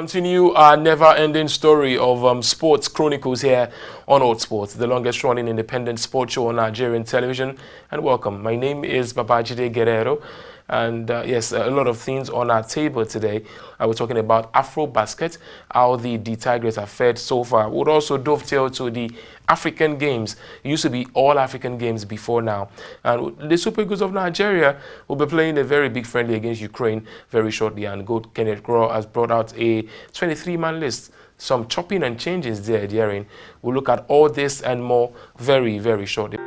Continue our never-ending story of sports chronicles here on Hotsports, the longest-running independent sports show on Nigerian television. And welcome. My name is Babajide Guerrero. And yes, a lot of things on our table today. We're talking about Afro basket, how the Tigers have fared so far. We'll also dovetail to the African Games. It used to be all African Games before now. And the Super Eagles of Nigeria will be playing a very big friendly against Ukraine very shortly. And Gold Kenneth Grow has brought out a 23-man list. Some chopping and changes there, Darren. We'll look at all this and more very, very shortly.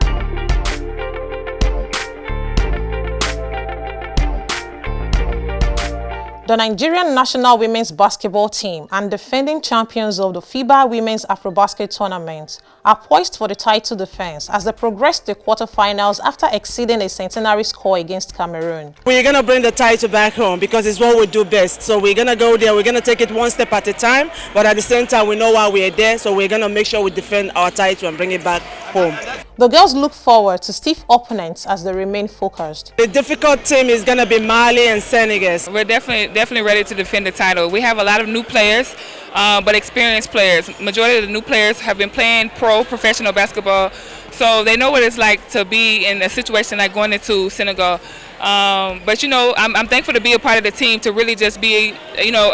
The Nigerian national women's basketball team and defending champions of the FIBA Women's Afrobasket Tournament are poised for the title defense as they progress to the quarterfinals after exceeding a centenary score against Cameroon. We're going to bring the title back home because it's what we do best. So we're going to go there, we're going to take it one step at a time, but at the same time we know why we're there, so we're going to make sure we defend our title and bring it back home. The girls look forward to stiff opponents as they remain focused. The difficult team is going to be Mali and Senegal. We're definitely ready to defend the title. We have a lot of new players, but experienced players. Majority of the new players have been playing professional basketball, so they know what it's like to be in a situation like going into Senegal. But you know, I'm thankful to be a part of the team, to really just be, you know,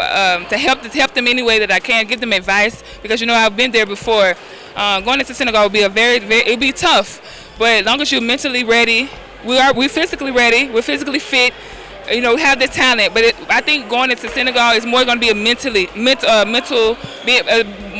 to help them any way that I can, give them advice, because you know I've been there before. Going into Senegal will be it'll be tough, but as long as you're mentally ready, we're physically ready, we're physically fit. You know, have the talent, but I think going into Senegal is more going to be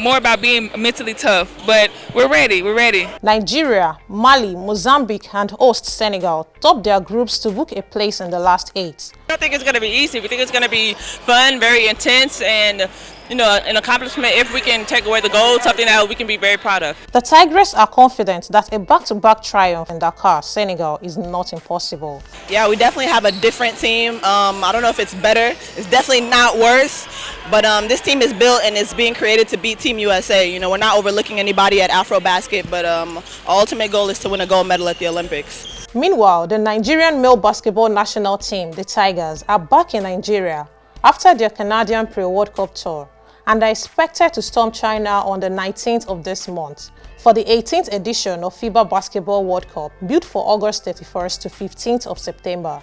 more about being mentally tough. But we're ready. We're ready. Nigeria, Mali, Mozambique, and host Senegal top their groups to book a place in the last 8. I don't think it's going to be easy. We think it's going to be fun, very intense, and you know, an accomplishment if we can take away the gold, something that we can be very proud of. The Tigers are confident that a back-to-back triumph in Dakar, Senegal, is not impossible. Yeah, we definitely have a different team. I don't know if it's better. It's definitely not worse. But this team is built and it's being created to beat Team USA. You know, we're not overlooking anybody at Afro Basket, but our ultimate goal is to win a gold medal at the Olympics. Meanwhile, the Nigerian male basketball national team, the Tigers, are back in Nigeria after their Canadian Pre-World Cup tour, and are expected to storm China on the 19th of this month for the 18th edition of FIBA Basketball World Cup, built for August 31st to 15th of September.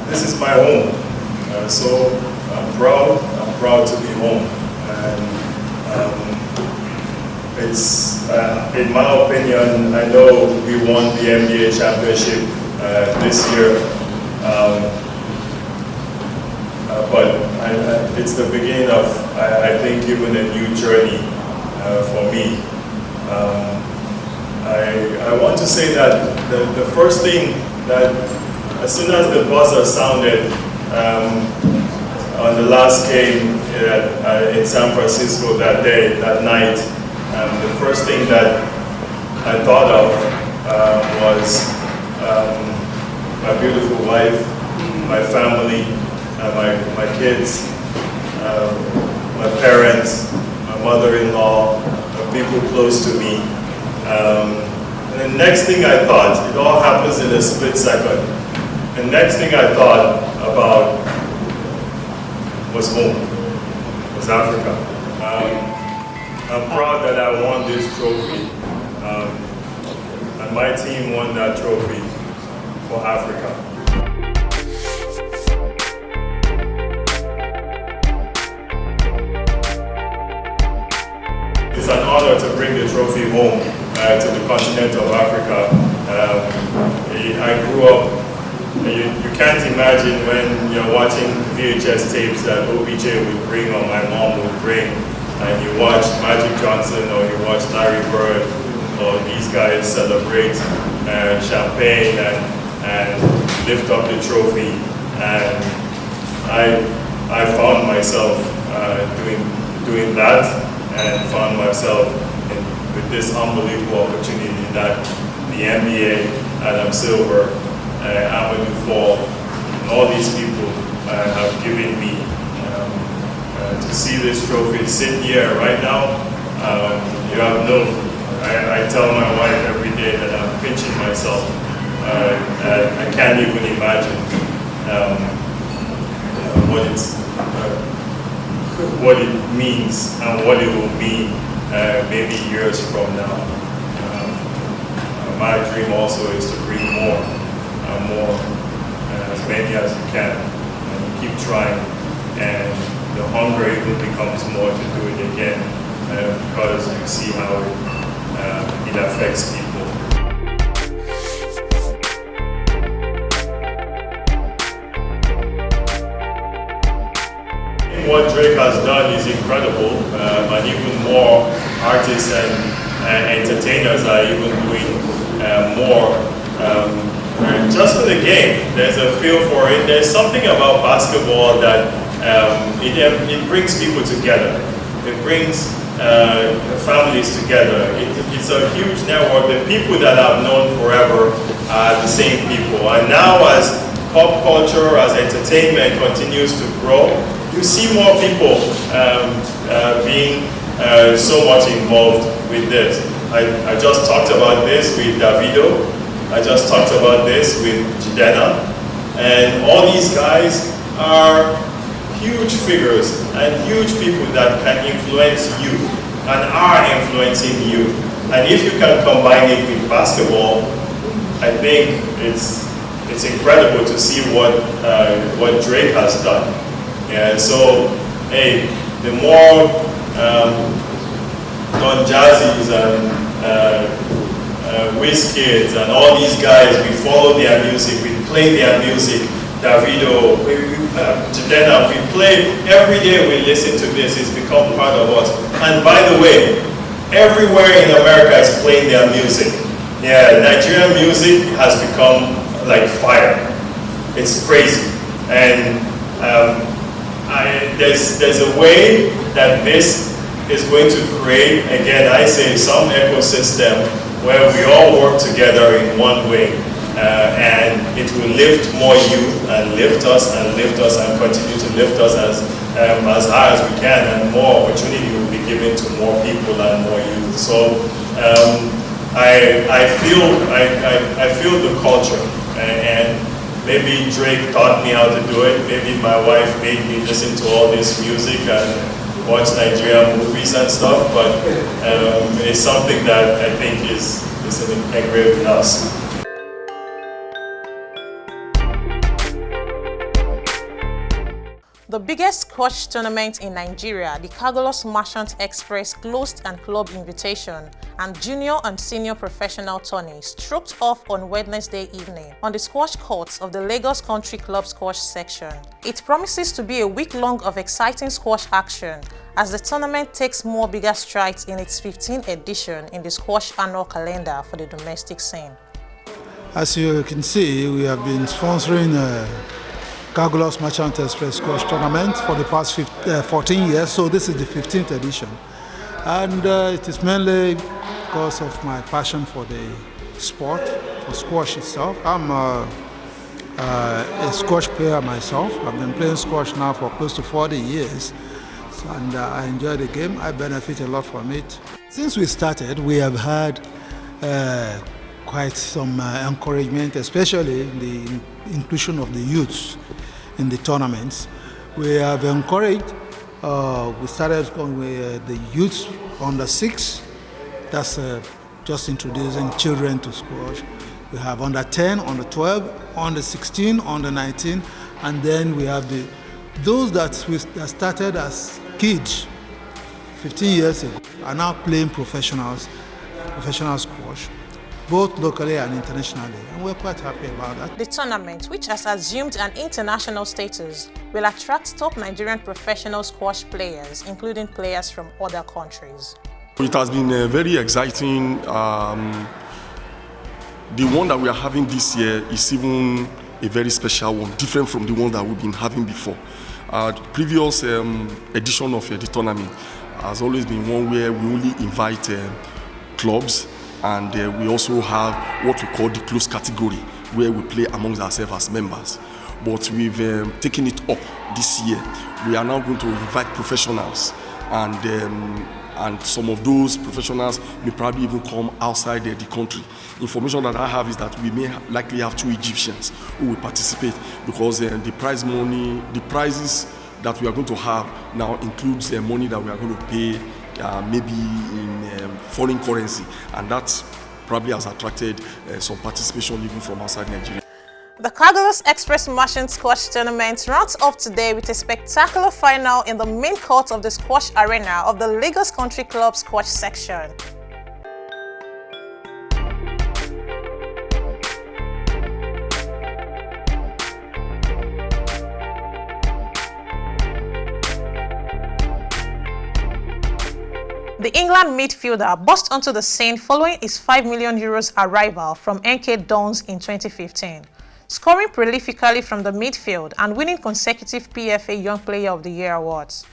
This is my home, so I'm proud to be home. And it's, in my opinion, I know we won the NBA championship this year, but it's the beginning of, I think, even a new journey for me. I want to say that the first thing that, as soon as the buzzer sounded on the last game in San Francisco that night, the first thing that I thought of was my beautiful wife, my family, my kids, my parents, my mother-in-law, people close to me. And the next thing I thought, it all happens in a split second. The next thing I thought about was home, was Africa. I'm proud that I won this trophy, and my team won that trophy for Africa. It's an honor to bring the trophy home to the continent of Africa. I grew up, you can't imagine when you're watching VHS tapes that OBJ would bring or my mom would bring, and you watch Magic Johnson or you watch Larry Bird or these guys celebrate champagne and lift up the trophy. And I found myself doing that, and found myself with this unbelievable opportunity that the NBA, Adam Silver, Amadou Fall, and all these people have given me to see this trophy sit here right now. You have no, I tell my wife every day that I'm pinching myself I can't even imagine what it means and what it will mean maybe years from now. My dream also is to bring more and more, as many as you can, and keep trying. And the hunger even becomes more to do it again because you see how it affects people. What Drake has done is incredible, and even more artists and entertainers are even doing more. Just for the game, there's a feel for it. There's something about basketball that it brings people together. It brings families together. It's a huge network. The people that I've known forever are the same people. And now as pop culture, as entertainment continues to grow, you see more people being so much involved with this. I just talked about this with Davido. I just talked about this with Jidena. And all these guys are huge figures and huge people that can influence you and are influencing you. And if you can combine it with basketball, I think it's incredible to see what Drake has done. Yeah, so, hey, the more Don Jazzy's and Wizkids and all these guys, we follow their music, we play their music, Davido, Jidena, we play, every day we listen to this, it's become part of us. And by the way, everywhere in America is playing their music. Yeah, Nigerian music has become like fire. It's crazy. And there's a way that this is going to create, again, I say some ecosystem where we all work together in one way. And it will lift more youth and lift us and continue to lift us as high as we can, and more opportunity will be given to more people and more youth. So I feel the culture, and maybe Drake taught me how to do it. Maybe my wife made me listen to all this music and watch Nigerian movies and stuff, but it's something that I think is engraved in us. The biggest squash tournament in Nigeria, the Kagos Merchant Express Closed and Club Invitation and Junior and Senior Professional Tourney stroked off on Wednesday evening on the squash courts of the Lagos Country Club Squash section. It promises to be a week-long of exciting squash action as the tournament takes more bigger strides in its 15th edition in the squash annual calendar for the domestic scene. As you can see, we have been sponsoring Kagos Merchant Express Squash Tournament for the past 14 years, so this is the 15th edition. And it is mainly because of my passion for the sport, for squash itself. I'm a squash player myself. I've been playing squash now for close to 40 years, and I enjoy the game. I benefit a lot from it. Since we started, we have had quite some encouragement, especially the inclusion of the youths in the tournaments. We have encouraged, we started with the youths under 6, that's just introducing children to squash. We have under 10, under 12, under 16, under 19, and then we have those that started as kids 15 years ago are now playing professional squash, both locally and internationally, and we're quite happy about that. The tournament, which has assumed an international status, will attract top Nigerian professional squash players, including players from other countries. It has been very exciting. The one that we are having this year is even a very special one, different from the one that we've been having before. The previous edition of the tournament has always been one where we only invite clubs, and we also have what we call the closed category, where we play amongst ourselves as members. But we've taken it up this year. We are now going to invite professionals, and and some of those professionals may probably even come outside the country. Information that I have is that we may likely have 2 Egyptians who will participate, because the prize money, the prizes that we are going to have now includes the money that we are going to pay maybe in foreign currency, and that probably has attracted some participation even from outside Nigeria. The Kagalos Express Merchant Squash Tournament runs off today with a spectacular final in the main court of the squash arena of the Lagos Country Club squash section. The England midfielder burst onto the scene following his €5 million arrival from NK Dons in 2015, scoring prolifically from the midfield and winning consecutive PFA Young Player of the Year awards.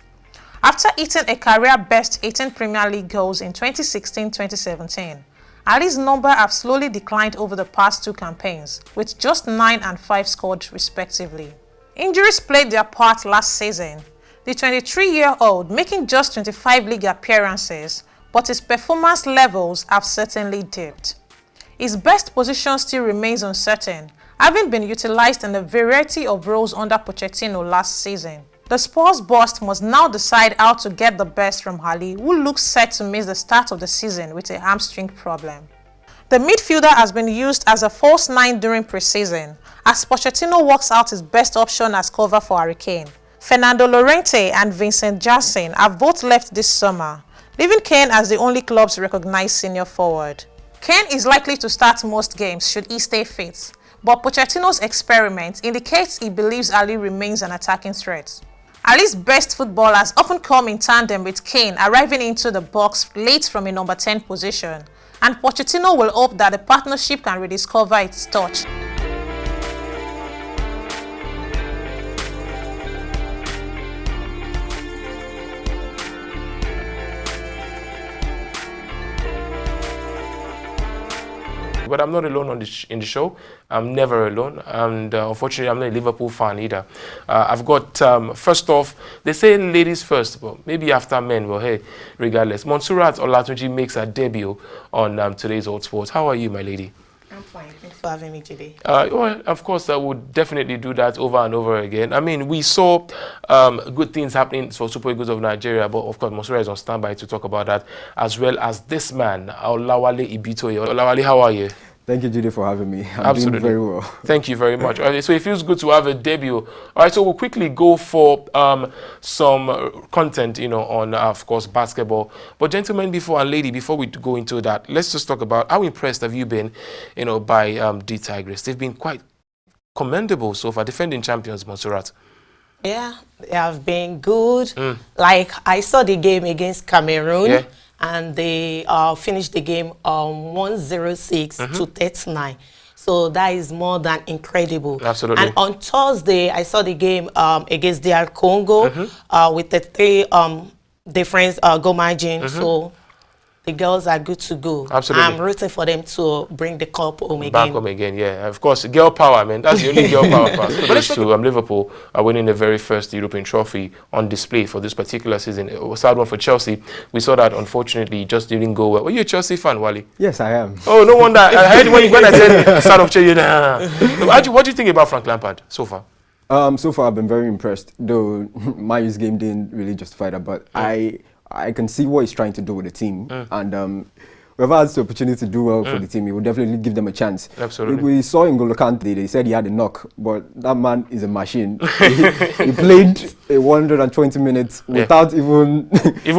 After hitting a career-best 18 Premier League goals in 2016-2017, Ali's number have slowly declined over the past 2 campaigns, with just 9 and 5 scored respectively. Injuries played their part last season, the 23-year-old making just 25 league appearances, but his performance levels have certainly dipped. His best position still remains uncertain, having been utilized in a variety of roles under Pochettino last season. The Spurs boss must now decide how to get the best from Ali, who looks set to miss the start of the season with a hamstring problem. The midfielder has been used as a false 9 during preseason, as Pochettino works out his best option as cover for Hurricane. Fernando Llorente and Vincent Janssen have both left this summer, leaving Kane as the only club's recognized senior forward. Kane is likely to start most games should he stay fit, but Pochettino's experiment indicates he believes Ali remains an attacking threat. Ali's best football has often come in tandem with Kane arriving into the box late from a number 10 position, and Pochettino will hope that the partnership can rediscover its touch. But I'm not alone in the show. I'm never alone, and unfortunately I'm not a Liverpool fan either. I've got, first off, they say ladies first, but maybe after men, well hey, regardless. Monsurat Olatunji makes her debut on today's Hotsports. How are you, my lady? I'm fine. Thanks for having me today. Well, of course, I would definitely do that over and over again. I mean, we saw good things happening for Super Eagles of Nigeria, but of course, Monsura is on standby to talk about that, as well as this man, Olawale Ibitoye. Olawale, how are you? Thank you, Judy, for having me. I'm Absolutely. doing very well. Thank you very much. So it feels good to have a debut. All right, so we'll quickly go for some content, on, of course, basketball. But gentlemen, and lady, before we go into that, let's just talk about how impressed have you been, by the Tigers. They've been quite commendable so far, defending champions, Monsurat. Yeah, they have been good. Like, I saw the game against Cameroon. Yeah. And they finished the game 106 to 39. So that is more than incredible. Absolutely. And on Thursday, I saw the game against DR Congo with the 3 different goal margin. So the girls are good to go. Absolutely. I'm rooting for them to bring the cup home again. Back home again, yeah. Of course, girl power, man. That's the only girl power part. But let's to Liverpool are winning the very first European trophy on display for this particular season. It was a sad one for Chelsea. We saw that, unfortunately, it just didn't go well. Were you a Chelsea fan, Wally? Yes, I am. Oh, no wonder. I heard when I said start of Chelsea. What do you think about Frank Lampard so far? So far, I've been very impressed. Though my game didn't really justify that, but I can see what he's trying to do with the team, and whoever has the opportunity to do well for the team, he will definitely give them a chance. Absolutely. We saw in N'Golo Kante, they said he had a knock, but that man is a machine. he played 120 minutes without even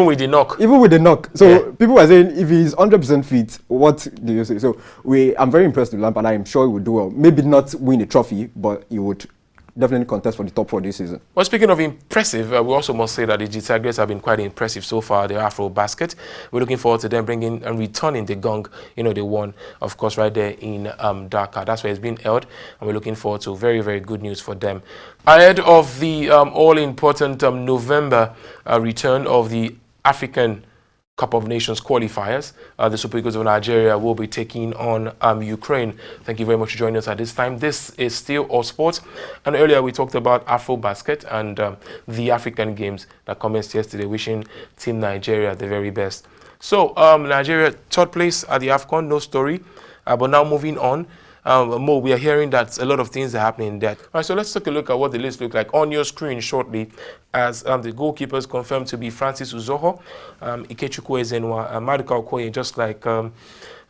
with the knock. Even with the knock. So people were saying if he's 100% fit, what do you say? So I'm very impressed with Lampard. I'm sure he would do well. Maybe not win a trophy, but he would definitely contest for the top 4 this season. Well, speaking of impressive, we also must say that the Tigers have been quite impressive so far, the Afro basket. We're looking forward to them bringing and returning the gong, they won, of course, right there in Dhaka. That's where it's been held, and we're looking forward to very, very good news for them. Ahead of the all-important November return of the African Cup of Nations qualifiers. The Super Eagles of Nigeria will be taking on Ukraine. Thank you very much for joining us at this time. This is still All Sports, and earlier we talked about Afro Basket and the African Games that commenced yesterday, wishing Team Nigeria the very best. So Nigeria third place at the AFCON, no story, but now moving on. Mo, we are hearing that a lot of things are happening there. All right, so let's take a look at what the list looks like on your screen shortly, as the goalkeepers confirmed to be Francis Uzoho, Ikechukwu Ezenwa, Maduka Okoye, just like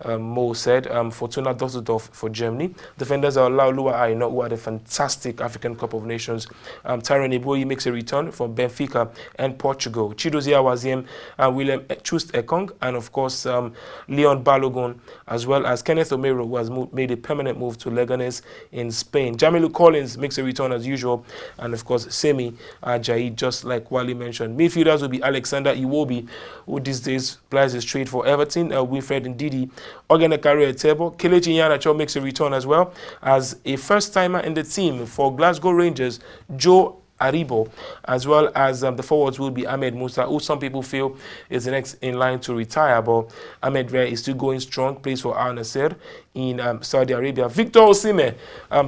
Mo said, Fortuna Düsseldorf for Germany. Defenders are Laulua Aina, who had a fantastic African Cup of Nations. Tyron Eboyi makes a return from Benfica and Portugal. Chidozie Awaziem, William Chust Ekong, and of course Leon Balogun, as well as Kenneth Omero, who has made a permanent move to Leganes in Spain. Jamilu Collins makes a return as usual, and of course Semi Ajayi, just like Wally mentioned. Midfielders will be Alexander Iwobi, who these days plies his trade for Everton. Wilfred Ndidi, Ogenekari Etebo. Kelechi Iheanacho makes a return as well as a first-timer in the team for Glasgow Rangers, Joe Aribo, as well as the forwards will be Ahmed Musa, who some people feel is the next in line to retire, but Ahmed Rea is still going strong, plays for Al Nassr in Saudi Arabia. Victor Osimhen,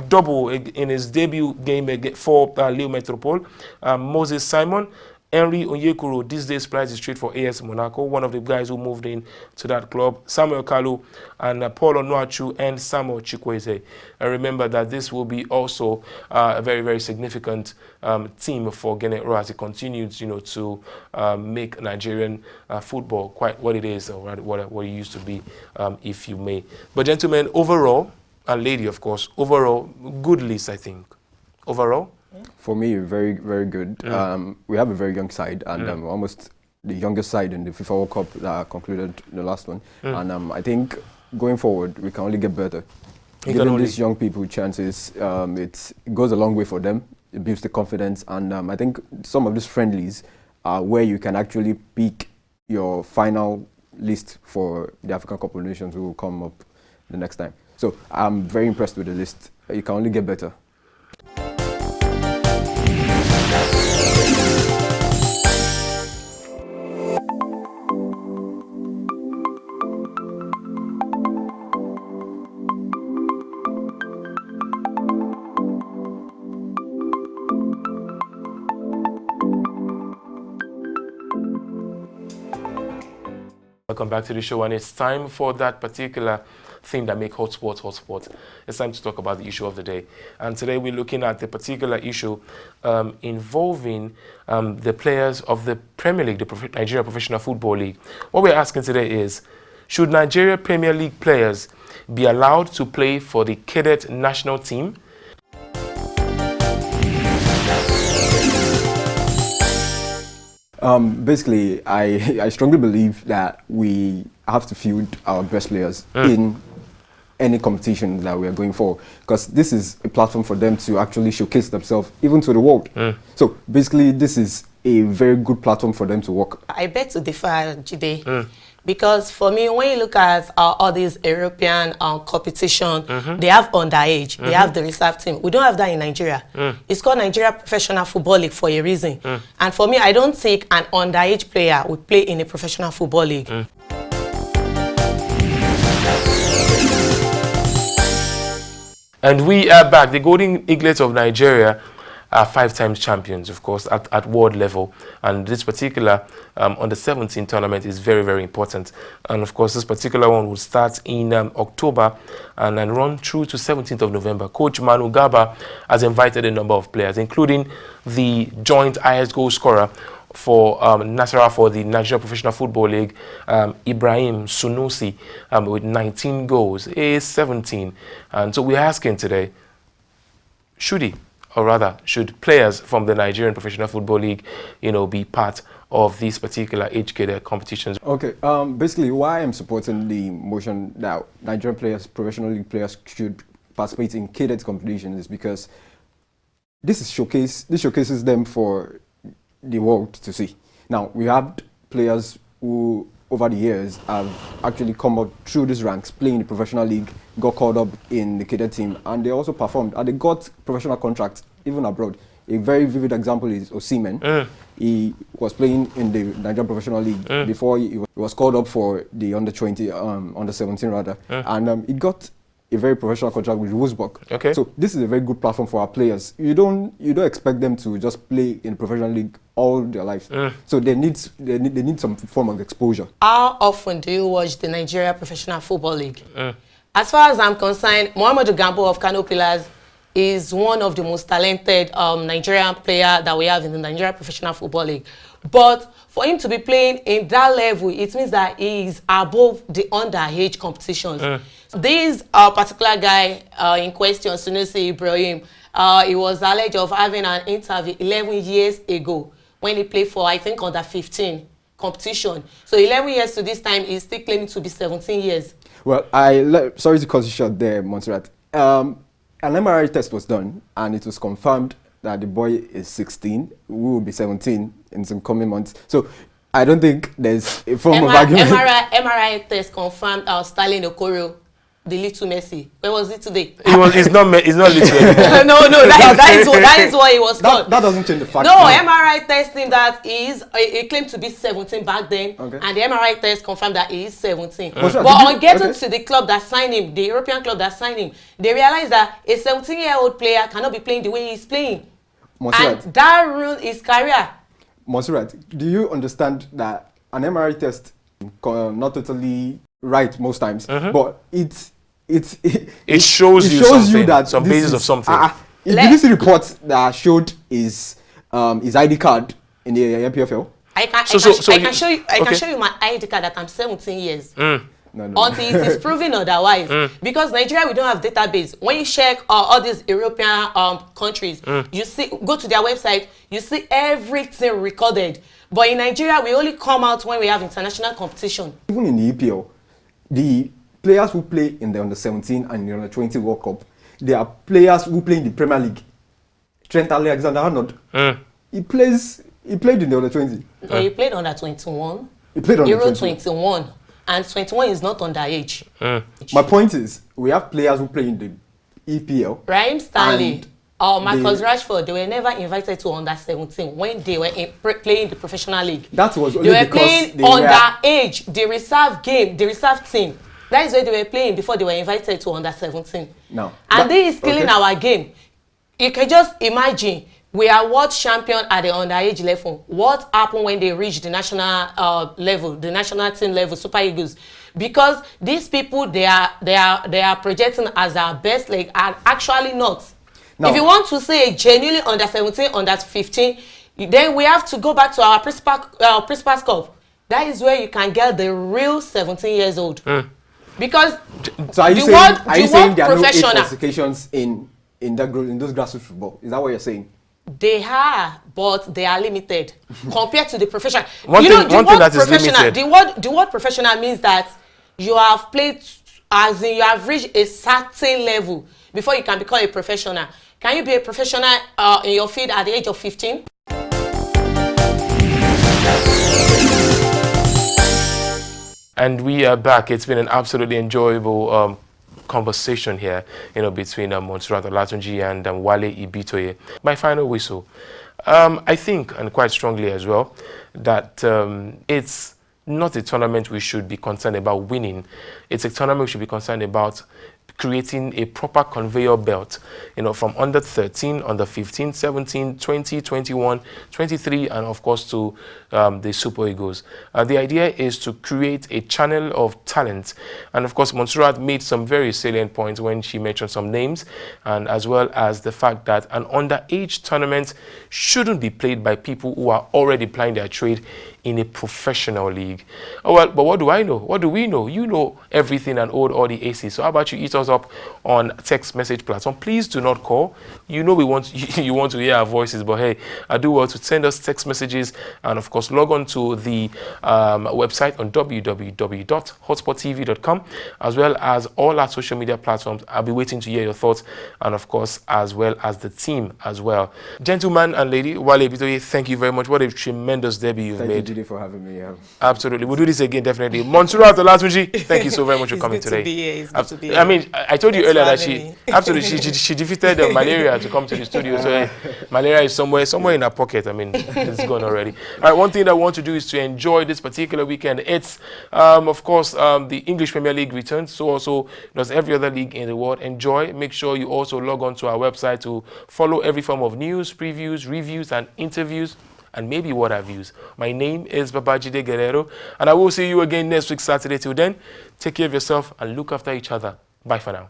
double in his debut game for Lille Metropole. Moses Simon, Henry Onyekuru, these days plays straight for AS Monaco, one of the guys who moved in to that club. Samuel Kalu and Paul Onuachu and Samuel Chikwueze. And remember that this will be also a very, very significant team for Genero as it continues, to make Nigerian football quite what it is, or what it used to be, if you may. But gentlemen, overall, and lady, of course, overall, good list, I think. Overall? For me, very, very good. We have a very young side, and almost the youngest side in the FIFA World Cup that concluded the last one. And I think going forward, we can only get better. Giving these young people chances, it goes a long way for them. It builds the confidence, and I think some of these friendlies are where you can actually pick your final list for the African Cup of Nations who will come up the next time. So I'm very impressed with the list. You can only get better. Welcome back to the show, and it's time for that particular thing that makes Hotsports Hotsports. It's time to talk about the issue of the day. And today we're looking at the particular issue involving the players of the Premier League, the Nigeria Professional Football League. What we're asking today is, should Nigeria Premier League players be allowed to play for the cadet national team? Basically, I strongly believe that we have to field our best players in any competition that we are going for, because this is a platform for them to actually showcase themselves even to the world. So basically, this is a very good platform for them to work. I beg to differ, Jide. Because for me, when you look at all these European competition, they have underage, they have the reserve team. We don't have that in Nigeria. It's called Nigeria Professional Football League for a reason. And for me, I don't think an underage player would play in a professional football league. And we are back. The Golden Eaglets of Nigeria are 5 times champions, of course, at world level. And this particular under 17 tournament is very, very important. And of course, this particular one will start in October and then run through to 17th of November. Coach Manu Gaba has invited a number of players, including the joint highest goal scorer for Nasarawa for the Nigeria Professional Football League, Ibrahim Sunusi, with 19 goals. He is 17. And so we're asking today, should he? Or rather, should players from the Nigerian Professional Football League, be part of these particular age cadet competitions? Okay, basically why I'm supporting the motion that Nigerian players, professional league players should participate in cadet competitions is because this showcases them for the world to see. Now, we have players who over the years have actually come up through these ranks, playing in the professional league, got called up in the cadet team, and they also performed, and they got professional contracts even abroad. A very vivid example is Osimhen. He was playing in the Nigerian Professional League before he was called up for the under-20, under-17 rather, and he got a very professional contract with Wolfsburg. Okay. So this is a very good platform for our players. You don't expect them to just play in the professional league all their lives. So they need some form of exposure. How often do you watch the Nigeria Professional Football League? As far as I'm concerned, Mohamed Gambo of Kano Pillars is one of the most talented Nigerian player that we have in the Nigeria Professional Football League. But for him to be playing in that level, it means that he is above the underage competitions. This particular guy in question, Sunusi Ibrahim, he was alleged of having an interview 11 years ago when he played for, I think, under 15 competition. So 11 years to this time, he's still claiming to be 17 years. Well, sorry to cut you short there, Montserrat. An MRI test was done, and it was confirmed that the boy is 16, who will be 17 in some coming months. So I don't think there's a form of argument. MRI test confirmed Sterling Okoro, the little Messi. Where was it today? He's not little. No, that is what he was called. That doesn't change the fact. No, MRI testing that he claimed to be 17 back then, and the MRI test confirmed that he is 17. But on getting to the club that signed him, the European club that signed him, they realized that a 17-year-old player cannot be playing the way he's playing. Montserrat, and that ruined his career. Montserrat, do you understand that an MRI test not totally right most times, but it shows you that some basis of something. Did you see reports that showed his ID card in the MPFL? I can show you my ID card that I'm 17 years. No. Until it is proven otherwise. Because Nigeria, we don't have database. When you check all these European countries, you see, go to their website, you see everything recorded. But in Nigeria, we only come out when we have international competition. Even in the EPL, the players who play in the under-17 and the under-20 World Cup, they are players who play in the Premier League. Trent Alexander-Arnold, he played in the under-20. No, he played under-21. He played under Euro 21. And 21 is not underage. My point is, we have players who play in the EPL. Raheem Stanley or Marcus Rashford, they were never invited to under-17 when they were playing the professional league. That was only they were playing underage, the reserve game, the reserve team. That is where they were playing before they were invited to under-17. No. And this is killing our game. You can just imagine, we are world champion at the underage level. What happened when they reached the national level, the national team level, Super Eagles? Because these people, they are projecting as our best league, are actually not. Now, if you want to say genuinely under-17, under-15, then we have to go back to our Principal's Cup. That is where you can get the real 17 years old. Because so are you saying there are no age classifications in those grassroots football? Is that what you're saying? They are, but they are limited compared to the professional. One thing that is limited. The word professional means that you have played, as in you have reached a certain level before you can become a professional. Can you be a professional in your field at the age of 15? And we are back. It's been an absolutely enjoyable conversation here, between Montserrat Olatunji and Wale Ibitoye. My final whistle. I think, and quite strongly as well, that it's not a tournament we should be concerned about winning. It's a tournament we should be concerned about creating a proper conveyor belt, from under 13, under 15, 17, 20, 21, 23, and of course to the Super Eagles. The idea is to create a channel of talent. And of course, Montserrat made some very salient points when she mentioned some names, and as well as the fact that an underage tournament shouldn't be played by people who are already plying their trade in a professional league. Oh, well, but what do I know? What do we know? You know everything and all the aces. So how about you eat us up on text message platform? Please do not call. You know you want to hear our voices, but hey, I do well to send us text messages, and of course log on to the website on www.hotsporttv.com, as well as all our social media platforms. I'll be waiting to hear your thoughts, and of course as well as the team as well. Gentleman and lady, Wale Ibitoye, thank you very much. What a tremendous debut you've made. Jide, for having me. Yeah. Absolutely. We'll do this again, definitely. Monsurat Olatunji, thank you so very much for coming today. It's good to be here. I mean, I told you Thanks earlier for that having me. absolutely, she defeated malaria to come to the studio. So malaria is somewhere in her pocket. I mean, it's gone already. All right, one thing that I want to do is to enjoy this particular weekend. It's, of course, the English Premier League returns. So also does every other league in the world. Enjoy. Make sure you also log on to our website to follow every form of news, previews, reviews, and interviews, and maybe what have yous. My name is Babajide Guerrero, and I will see you again next week, Saturday. Till then, take care of yourself and look after each other. Bye for now.